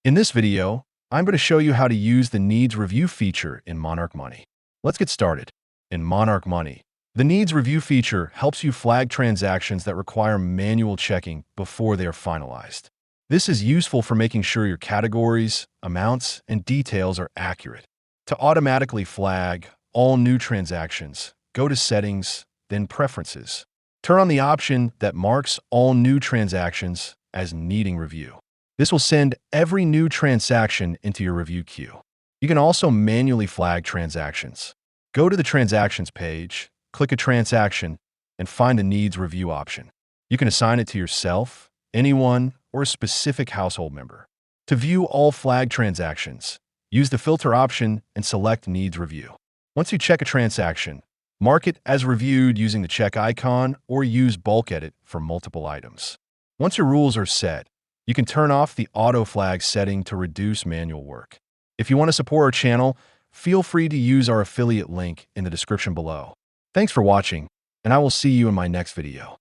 In this video, I'm going to show you how to use the Needs Review feature in Monarch Money. Let's get started. In Monarch Money, the Needs Review feature helps you flag transactions that require manual checking before they are finalized. This is useful for making sure your categories, amounts, and details are accurate. To automatically flag all new transactions, go to Settings, then Preferences. Turn on the option that marks all new transactions as needing review. This will send every new transaction into your review queue. You can also manually flag transactions. Go to the Transactions page, click a transaction, and find the Needs Review option. You can assign it to yourself, anyone, or a specific household member. To view all flagged transactions, use the Filter option and select Needs Review. Once you check a transaction, mark it as reviewed using the check icon or use Bulk Edit for multiple items. Once your rules are set, you can turn off the auto flag setting to reduce manual work. If you want to support our channel, feel free to use our affiliate link in the description below. Thanks for watching, and I will see you in my next video.